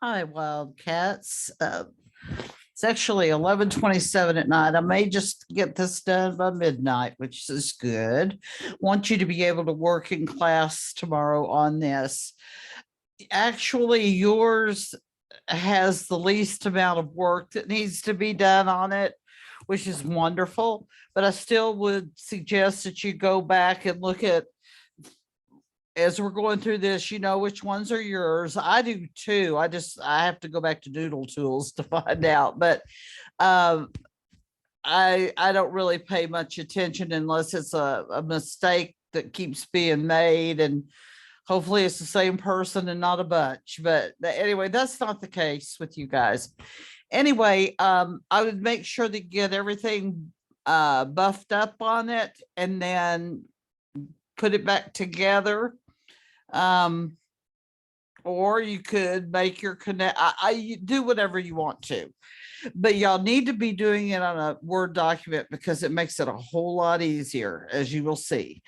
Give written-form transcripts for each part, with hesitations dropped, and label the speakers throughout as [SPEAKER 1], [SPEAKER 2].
[SPEAKER 1] Hi, Wildcats. It's actually 11:27 at night. I may just get this done by midnight, which is good. Want you to be able to work in class tomorrow on this. Actually, yours has the least amount of work that needs to be done on it, which is wonderful. But I still would suggest that you go back and look at, as we're going through this, you know which ones are yours. I do too. I have to go back to Doodle Tools to find out, but um I don't really pay much attention unless it's a mistake that keeps being made, and hopefully it's the same person and not a bunch. But anyway, that's not the case with you guys. Anyway, I would make sure to get everything buffed up on it and then put it back together. Um, or you could make your connect. I do whatever you want to, but y'all need to be doing it on a Word document because it makes it a whole lot easier, as you will see.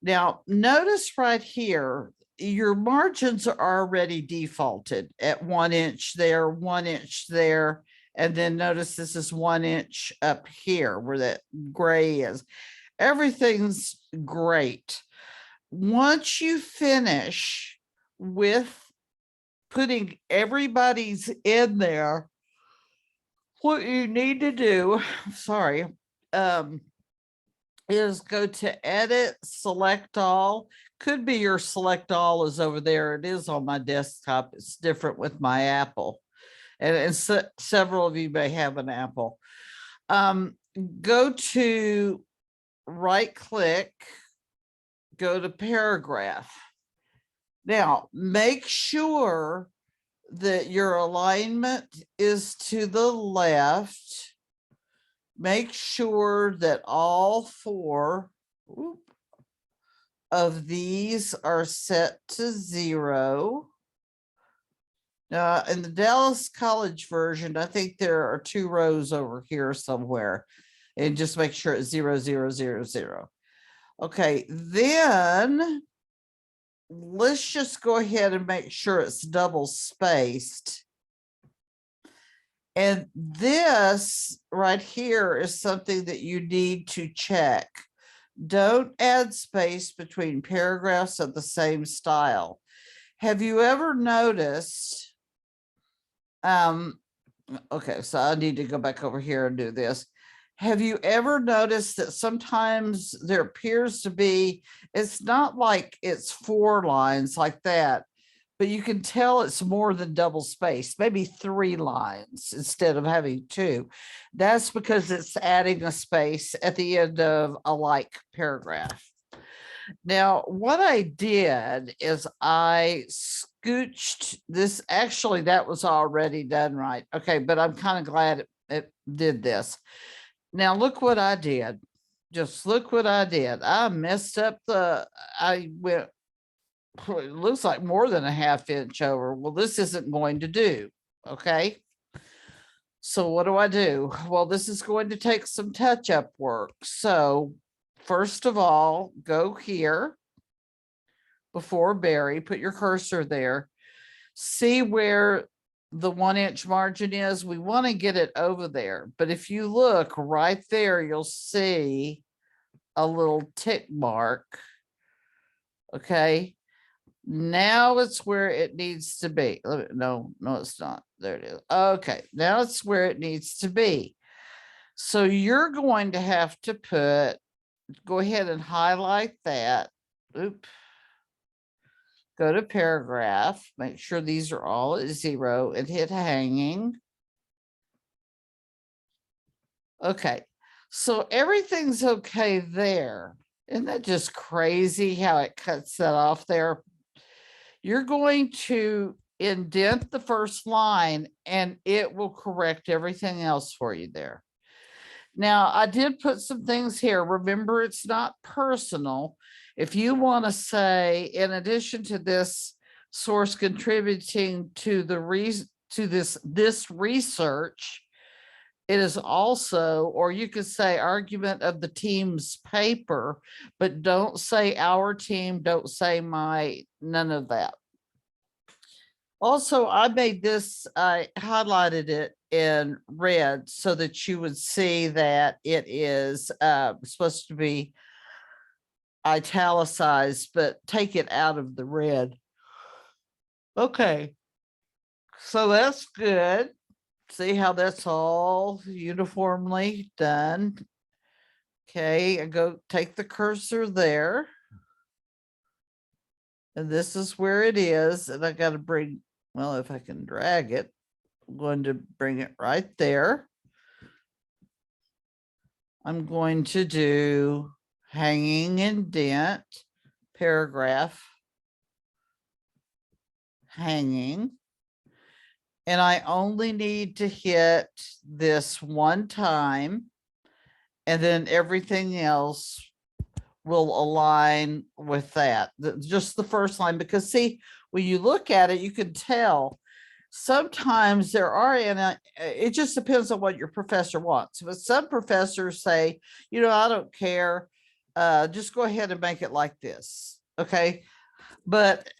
[SPEAKER 1] Now, notice right here, your margins are already defaulted at 1 inch there, 1 inch there. And then notice this is 1 inch up here where that gray is. Everything's great. Once you finish with putting everybody's in there, what you need to do, sorry, is go to edit, select all. Could be your select all is over there. It is on my desktop. It's different with my Apple. And several of you may have an Apple. Go to right click, go to paragraph. Now, make sure that your alignment is to the left. Make sure that all four of these are set to 0. In the Dallas College version, I think there are 2 rows over here somewhere. And just make sure it's 0, 0, 0, 0. Okay, then let's just go ahead and make sure it's double spaced. And this right here is something that you need to check. Don't add space between paragraphs of the same style. Have you ever noticed? Okay, so I need to go back over here and do this. Have you ever noticed that sometimes there appears to be, it's not like it's 4 lines like that, but you can tell it's more than double space, maybe 3 lines instead of having 2. That's because it's adding a space at the end of a like paragraph. Now, what I did is I scooched this. Actually, that was already done right. Okay, but I'm kind of glad it did this. Now, look what I did. Just look what I did. I messed up I went, it looks like more than a 1/2 inch over. Well, this isn't going to do. Okay. So what do? Well, this is going to take some touch up work. So first of all, go here before Barry, put your cursor there. See where the 1 inch margin is. We want to get it over there. But if you look right there, you'll see a little tick mark. Okay. Now it's where it needs to be. No, it's not. There it is. Okay. Now it's where it needs to be. So you're going to have to go ahead and highlight that. Oop. Go to paragraph, make sure these are all at 0 and hit hanging. Okay, so everything's okay there. Isn't that just crazy how it cuts that off there? You're going to indent the first line and it will correct everything else for you there. Now, I did put some things here. Remember, it's not personal. If you want to say, in addition to this source contributing to this research, it is also, or you could say argument of the team's paper, but don't say our team, don't say none of that. Also, I made this, I highlighted it in red so that you would see that it is supposed to be italicized, but take it out of the red. Okay, so that's good. See how that's all uniformly done. Okay, I go take the cursor there. And this is where it is. And I got to bring, well, if I can drag it, I'm going to bring it right there. I'm going to do hanging indent, paragraph, hanging. And I only need to hit this one time. And then everything else will align with that. Just the first line, because see, when you look at it, you can tell sometimes there are, and it just depends on what your professor wants. But some professors say, I don't care. Just go ahead and make it like this. Okay. But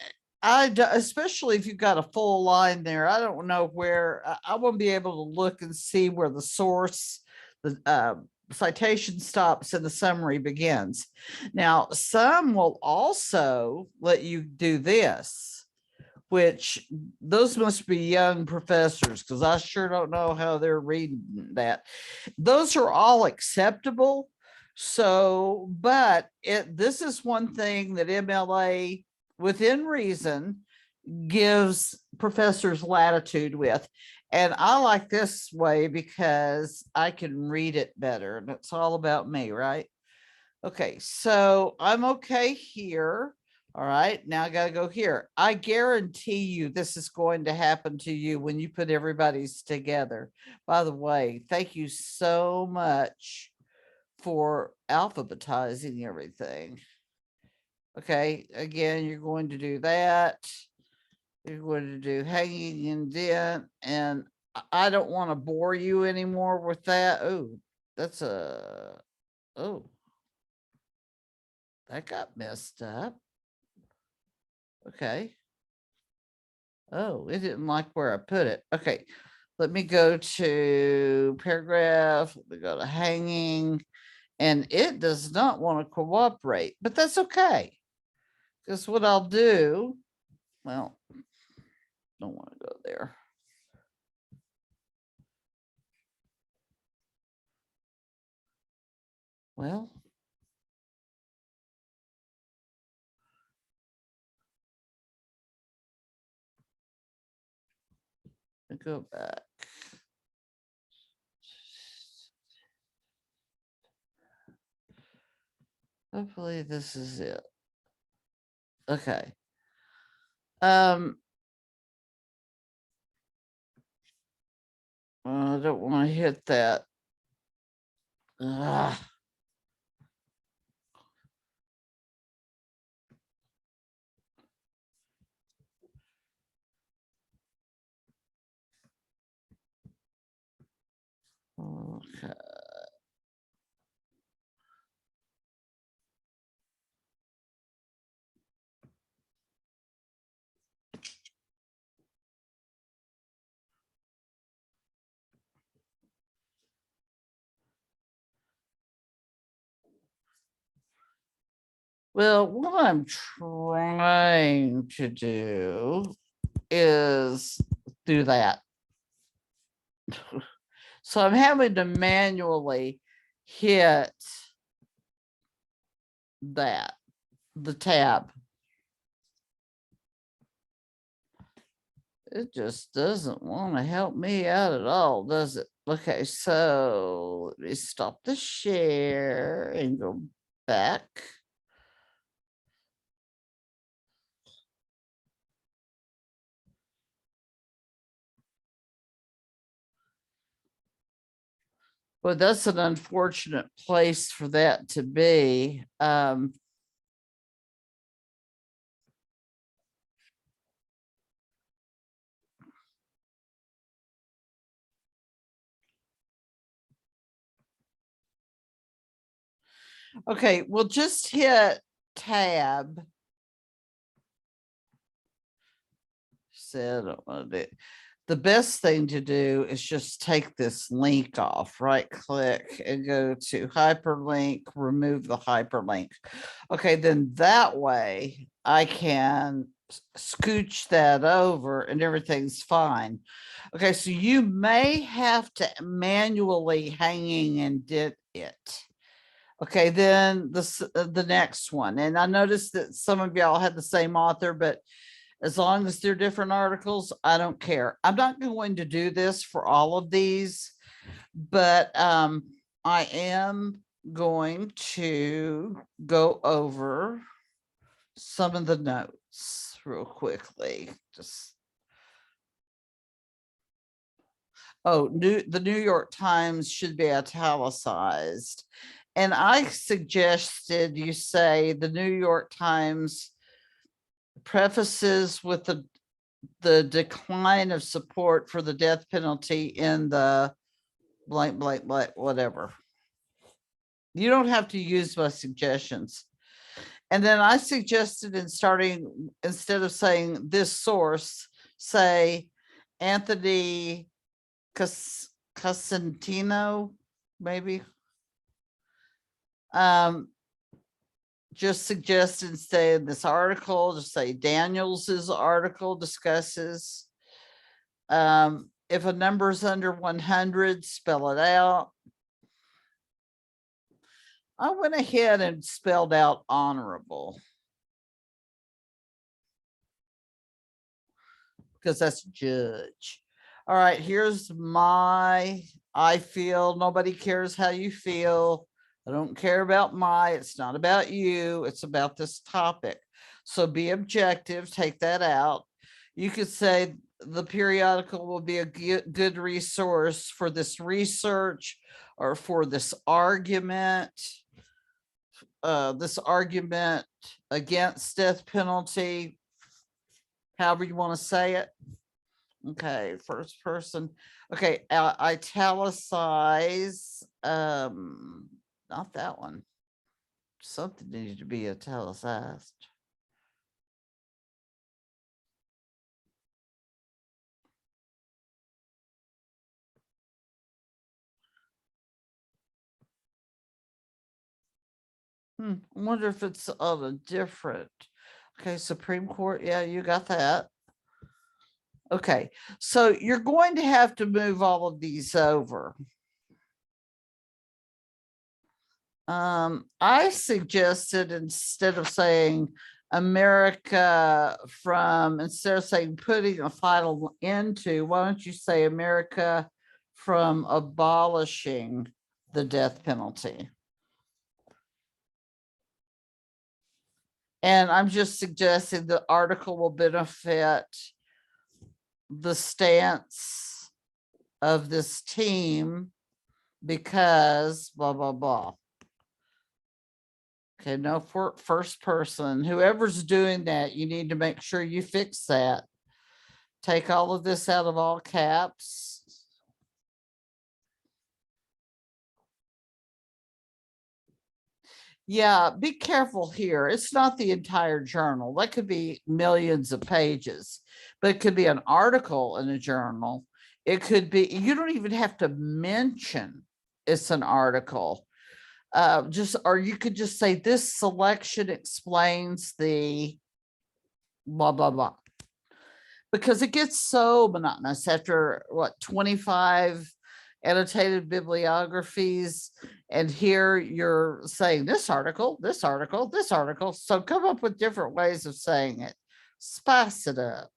[SPEAKER 1] especially if you've got a full line there, I don't know where I won't be able to look and see where the source, the citation stops and the summary begins. Now, some will also let you do this, which those must be young professors because I sure don't know how they're reading that. Those are all acceptable. So, but this is one thing that MLA within reason gives professors latitude with. And I like this way because I can read it better and it's all about me, right? Okay, so I'm okay here. All right, now I got to go here. I guarantee you this is going to happen to you when you put everybody's together. By the way, thank you so much for alphabetizing everything. Okay, again, you're going to do that. You're going to do hanging indent, and I don't want to bore you anymore with that. Oh, that's oh, that got messed up. Okay. Oh, it didn't like where I put it. Okay, let me go to paragraph. Let me go to hanging, and it does not want to cooperate, but that's okay. Because what I'll do, well, don't want to go there. Well, go back. Hopefully this is it. Okay. I don't want to hit that. Ugh. Okay. Well, what I'm trying to do is do that. So I'm having to manually hit that, the tab. It just doesn't want to help me out at all, does it? Okay, so let me stop the share and go back. Well, that's an unfortunate place for that to be. Okay, we'll just hit tab. Said, I don't want to do. The best thing to do is just take this link off, right click and go to hyperlink, remove the hyperlink. Okay, then that way I can scooch that over and everything's fine. Okay, so you may have to manually hanging indent it. Okay, then the next one, and I noticed that some of y'all had the same author, but as long as they're different articles, I don't care. I'm not going to do this for all of these, but I am going to go over some of the notes real quickly. Just the New York Times should be italicized. And I suggested you say the New York Times prefaces with the decline of support for the death penalty in the blank, blank, blank, whatever. You don't have to use my suggestions. And then I suggested instead of saying this source, say Anthony Cosentino, maybe. Just suggest instead this article, just say Daniels's article discusses. If a number is under 100, spell it out. I went ahead and spelled out honorable, because that's judge. All right, here's I feel. Nobody cares how you feel. I don't care about it's not about you. It's about this topic. So be objective, take that out. You could say the periodical will be a good resource for this research or for this argument against death penalty, however you want to say it. Okay, first person. Okay, italicize, not that one. Something needed to be italicized. I wonder if it's on a different. Okay, Supreme Court. Yeah, you got that. Okay, so you're going to have to move all of these over. I suggested instead of saying America instead of saying putting a final end to, why don't you say America from abolishing the death penalty? And I'm just suggesting the article will benefit the stance of this team because blah, blah, blah. Okay, no, for first person, whoever's doing that, you need to make sure you fix that. Take all of this out of all caps. Yeah, be careful here. It's not the entire journal. That could be millions of pages, but it could be an article in a journal. It could be, you don't even have to mention it's an article. Or you could just say this selection explains the blah, blah, blah. Because it gets so monotonous after 25 annotated bibliographies. And here you're saying this article, this article, this article. So come up with different ways of saying it. Spice it up.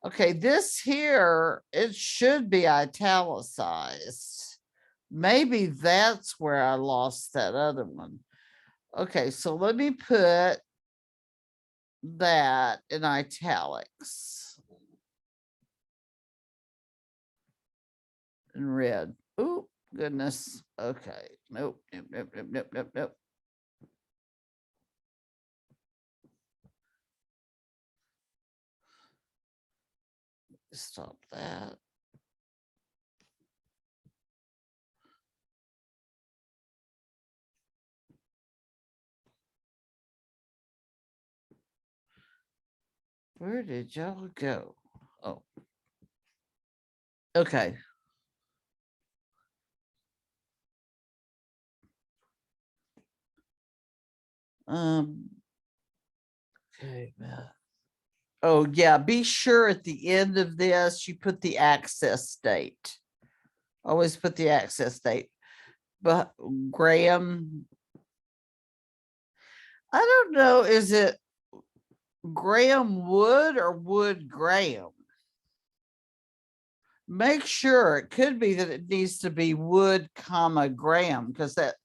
[SPEAKER 1] Okay, this here, it should be italicized. Maybe that's where I lost that other one. Okay, so let me put that in italics. In red. Oh, goodness. Okay. Nope, nope, nope, nope, nope, nope, nope. Stop that. Where did y'all go? Oh. Okay. Um, okay, oh, yeah, be sure at the end of this, you put the access date. Always put the access date. But Graham, I don't know, is it Graham Wood or Wood Graham? Make sure, it could be that it needs to be Wood, comma Graham, because that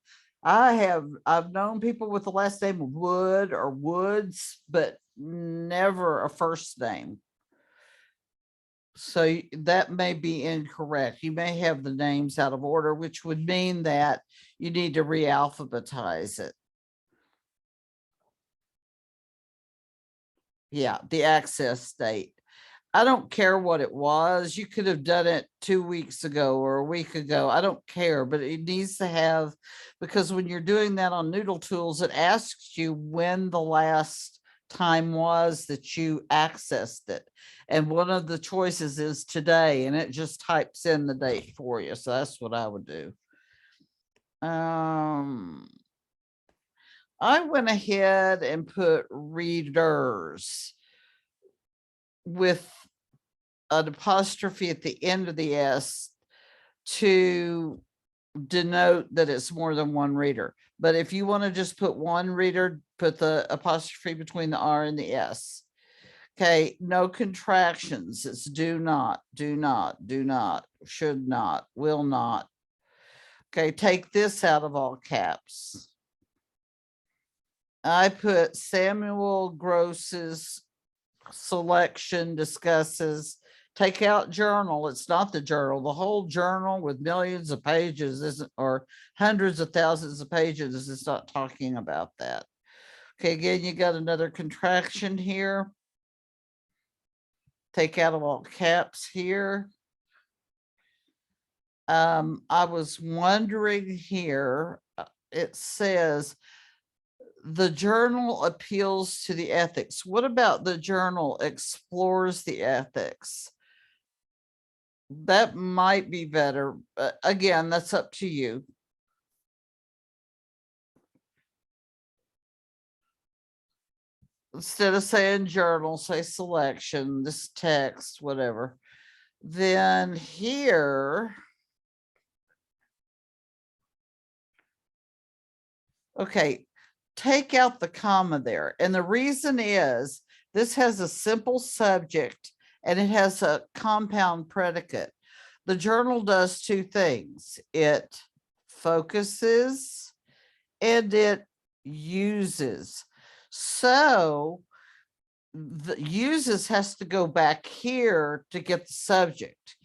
[SPEAKER 1] I've known people with the last name Wood or Woods, but never a first name. So that may be incorrect. You may have the names out of order, which would mean that you need to re-alphabetize it. Yeah, the access date. I don't care what it was. You could have done it 2 weeks ago or a week ago. I don't care, but it needs to have, because when you're doing that on Noodle Tools, it asks you when the last time was that you accessed it. And one of the choices is today, and it just types in the date for you. So that's what I would do. I went ahead and put readers with an apostrophe at the end of the S to denote that it's more than one reader. But if you want to just put one reader, put the apostrophe between the R and the S. Okay, no contractions. It's do not, do not, do not, should not, will not. Okay, take this out of all caps. I put Samuel Gross's selection discusses, take out journal. It's not the journal. The whole journal with millions of pages isn't, or hundreds of thousands of pages is not talking about that. Okay, again, you got another contraction here. Take out of all caps here. I was wondering here, it says the journal appeals to the ethics. What about the journal explores the ethics? That might be better. Again, that's up to you. Instead of saying journal, say selection, this text, whatever. Then here, okay, take out the comma there. And the reason is this has a simple subject and it has a compound predicate. The journal does two things. It focuses and it uses. So the uses has to go back here to get the subject.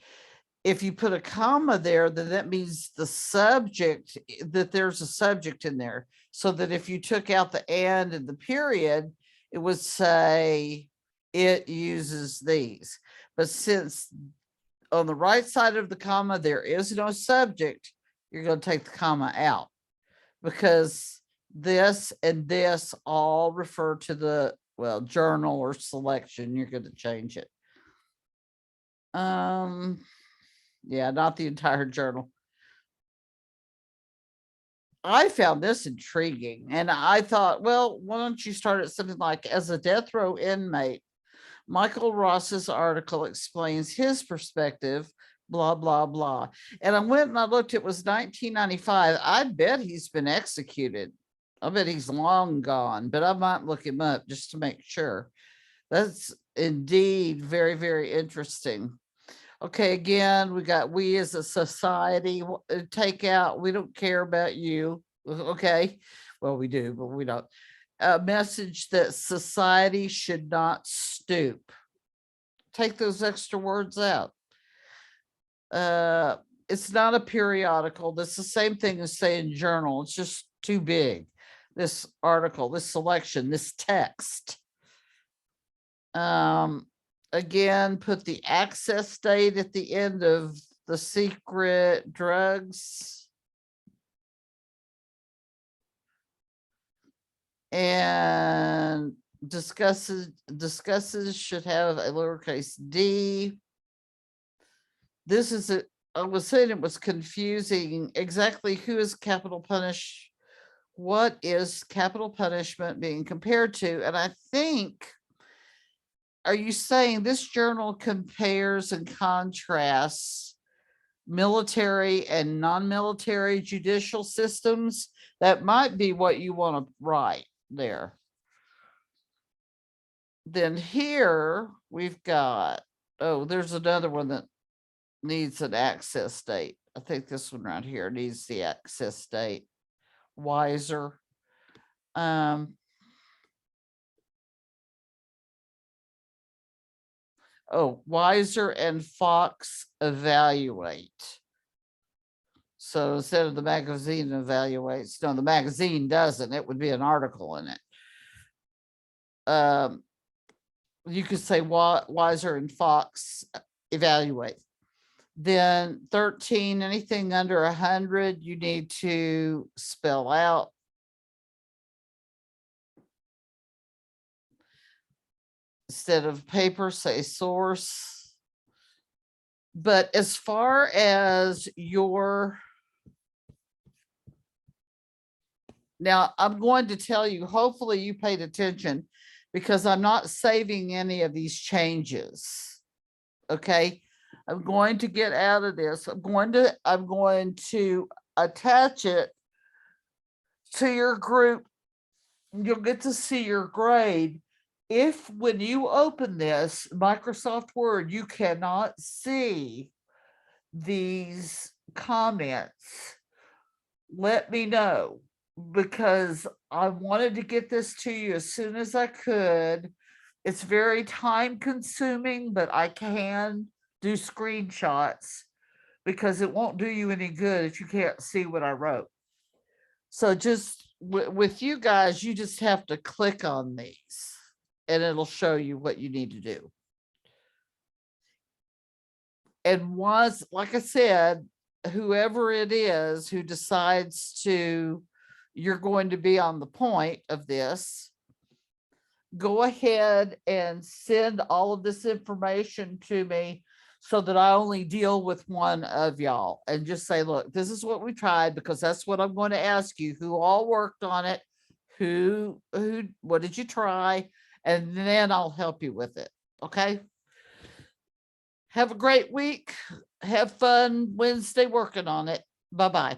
[SPEAKER 1] If you put a comma there, then that means the subject, that there's a subject in there. So that if you took out the and the period, it would say it uses these. But since on the right side of the comma, there is no subject, you're going to take the comma out because this and this all refer to the, well, journal or selection. You're going to change it. Yeah, not the entire journal. I found this intriguing and I thought, well, why don't you start at something like, as a death row inmate, Michael Ross's article explains his perspective, blah, blah, blah. And I went and I looked, it was 1995. I bet he's been executed. I bet he's long gone, but I might look him up just to make sure. That's indeed very, very interesting. Okay, again, we as a society take out, we don't care about you. Okay, well, we do, but we don't. A message that society should not stoop. Take those extra words out. It's not a periodical. That's the same thing as saying journal. It's just too big. This article, this selection, this text. Again, put the access date at the end of the secret drugs. And discusses should have a lowercase d. This is a, I was saying it was confusing exactly who is capital punish. What is capital punishment being compared to? And I think, are you saying this journal compares and contrasts military and non-military judicial systems? That might be what you want to write there. Then here we've got, oh, there's another one that needs an access date. I think this one right here needs the access date. Wiser. Oh, Wiser and Fox evaluate. So instead of the magazine evaluates, no, the magazine doesn't. It would be an article in it. You could say Wiser and Fox evaluate. Then 13, anything under 100, you need to spell out. Instead of paper, say source. But as far as your, now I'm going to tell you, hopefully you paid attention because I'm not saving any of these changes. Okay. I'm going to get out of this. I'm going to attach it to your group. You'll get to see your grade. If when you open this Microsoft Word, you cannot see these comments, let me know, because I wanted to get this to you as soon as I could. It's very time consuming, but I can do screenshots because it won't do you any good if you can't see what I wrote. So just with you guys, you just have to click on these and it'll show you what you need to do. And once, like I said, whoever it is who decides to, you're going to be on the point of this, go ahead and send all of this information to me so that I only deal with one of y'all and just say, look, this is what we tried, because that's what I'm going to ask you, who all worked on it, what did you try? And then I'll help you with it. Okay. Have a great week. Have fun Wednesday working on it. Bye-bye.